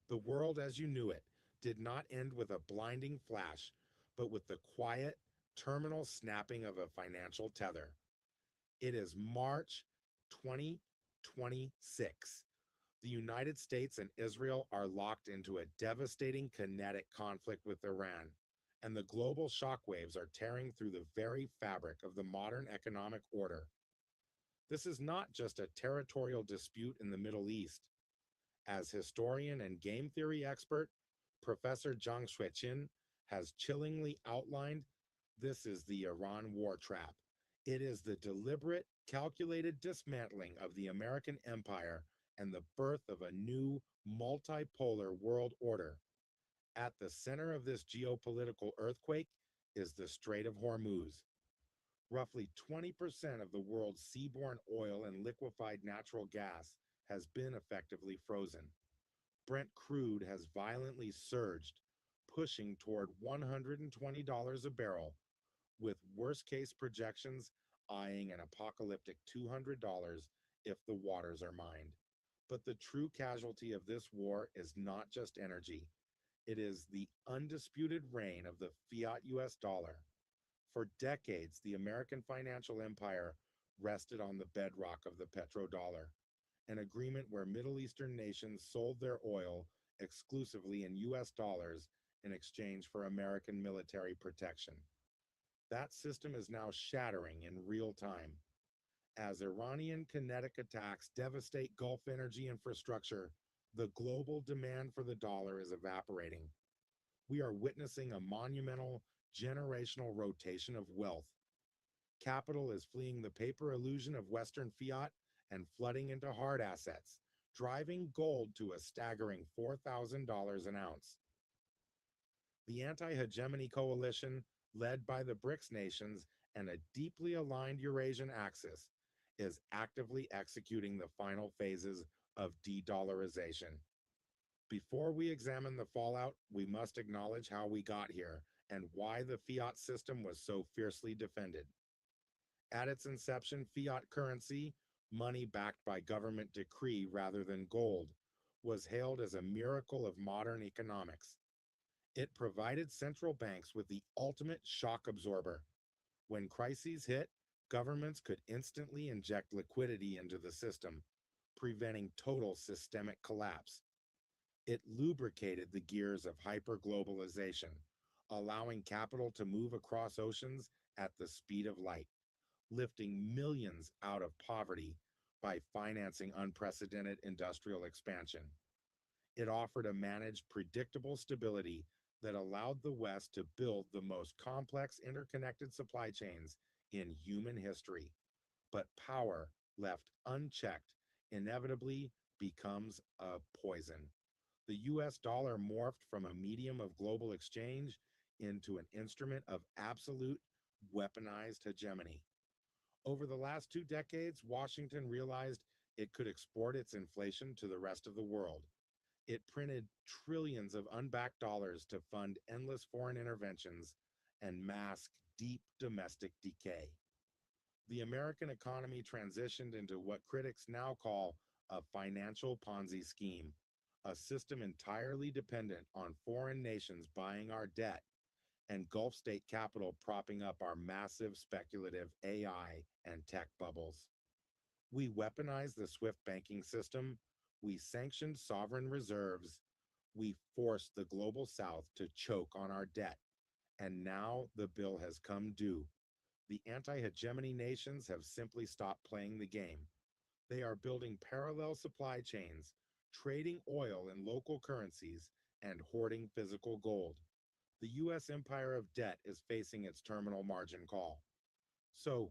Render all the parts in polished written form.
The world as you knew it did not end with a blinding flash, but with the quiet, terminal snapping of a financial tether. It is March 2026. The United States and Israel are locked into a devastating kinetic conflict with Iran, and the global shockwaves are tearing through the very fabric of the modern economic order. This is not just a territorial dispute in the Middle East. As historian and game theory expert, Professor Jiang Xueqin has chillingly outlined, this is the Iran war trap. It is the deliberate, calculated dismantling of the American empire and the birth of a new multipolar world order. At the center of this geopolitical earthquake is the Strait of Hormuz. Roughly 20% of the world's seaborne oil and liquefied natural gas has been effectively frozen. Brent crude has violently surged, pushing toward $120 a barrel, with worst-case projections eyeing an apocalyptic $200 if the waters are mined. But the true casualty of this war is not just energy. It is the undisputed reign of the fiat US dollar. For decades, the American financial empire rested on the bedrock of the petrodollar, an agreement where Middle Eastern nations sold their oil exclusively in US dollars in exchange for American military protection. That system is now shattering in real time. As Iranian kinetic attacks devastate Gulf energy infrastructure, the global demand for the dollar is evaporating. We are witnessing a monumental generational rotation of wealth. Capital is fleeing the paper illusion of Western fiat and flooding into hard assets, driving gold to a staggering $4,000 an ounce. The anti-hegemony coalition, led by the BRICS nations and a deeply aligned Eurasian axis, is actively executing the final phases of de-dollarization. Before we examine the fallout, we must acknowledge how we got here and why the fiat system was so fiercely defended. At its inception, fiat currency, money backed by government decree rather than gold, was hailed as a miracle of modern economics. It provided central banks with the ultimate shock absorber. When crises hit, governments could instantly inject liquidity into the system, preventing total systemic collapse. It lubricated the gears of hyperglobalization, allowing capital to move across oceans at the speed of light, lifting millions out of poverty by financing unprecedented industrial expansion. It offered a managed, predictable stability that allowed the West to build the most complex interconnected supply chains in human history. But power, left unchecked, inevitably becomes a poison. The US dollar morphed from a medium of global exchange into an instrument of absolute weaponized hegemony. Over the last 2 decades, Washington realized it could export its inflation to the rest of the world. It printed trillions of unbacked dollars to fund endless foreign interventions and mask deep domestic decay. The American economy transitioned into what critics now call a financial Ponzi scheme, a system entirely dependent on foreign nations buying our debt and Gulf state capital propping up our massive speculative AI and tech bubbles. We weaponized the SWIFT banking system, we sanctioned sovereign reserves, we forced the global south to choke on our debt, and now the bill has come due. The anti-hegemony nations have simply stopped playing the game. They are building parallel supply chains, trading oil in local currencies, and hoarding physical gold. The US empire of debt is facing its terminal margin call. So,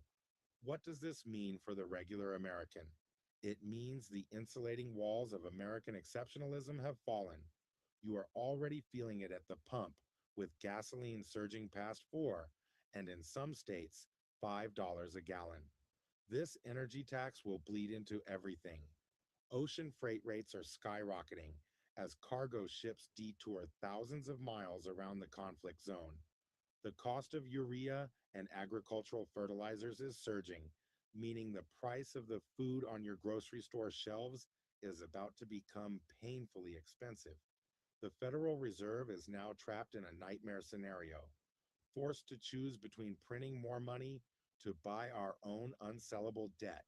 what does this mean for the regular American? It means the insulating walls of American exceptionalism have fallen. You are already feeling it at the pump, with gasoline surging past 4, and in some states, $5 a gallon. This energy tax will bleed into everything. Ocean freight rates are skyrocketing as cargo ships detour thousands of miles around the conflict zone. The cost of urea and agricultural fertilizers is surging, meaning the price of the food on your grocery store shelves is about to become painfully expensive. The Federal Reserve is now trapped in a nightmare scenario, forced to choose between printing more money to buy our own unsellable debt,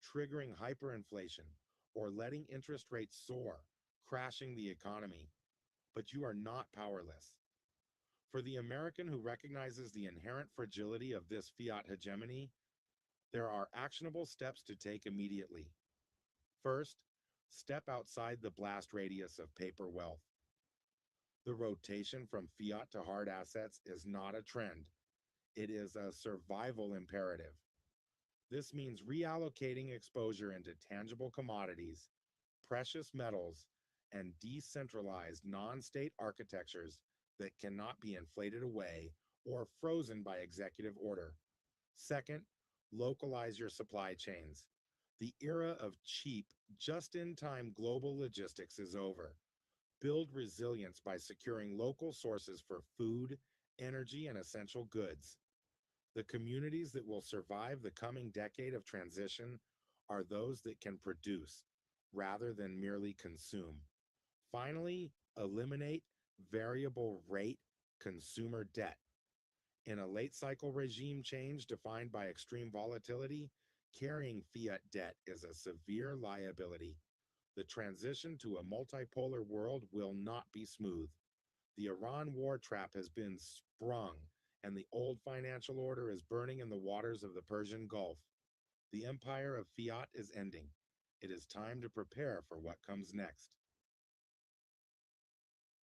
triggering hyperinflation, or letting interest rates soar, crashing the economy. But you are not powerless. For the American who recognizes the inherent fragility of this fiat hegemony, there are actionable steps to take immediately. First, step outside the blast radius of paper wealth. The rotation from fiat to hard assets is not a trend, it is a survival imperative. This means reallocating exposure into tangible commodities, precious metals, and decentralized non-state architectures that cannot be inflated away or frozen by executive order. Second, localize your supply chains. The era of cheap, just-in-time global logistics is over. Build resilience by securing local sources for food, energy, and essential goods. The communities that will survive the coming decade of transition are those that can produce rather than merely consume. Finally, eliminate variable rate consumer debt. In a late cycle regime change defined by extreme volatility, carrying fiat debt is a severe liability. The transition to a multipolar world will not be smooth. The Iran war trap has been sprung, and the old financial order is burning in the waters of the Persian Gulf. The empire of fiat is ending. It is time to prepare for what comes next.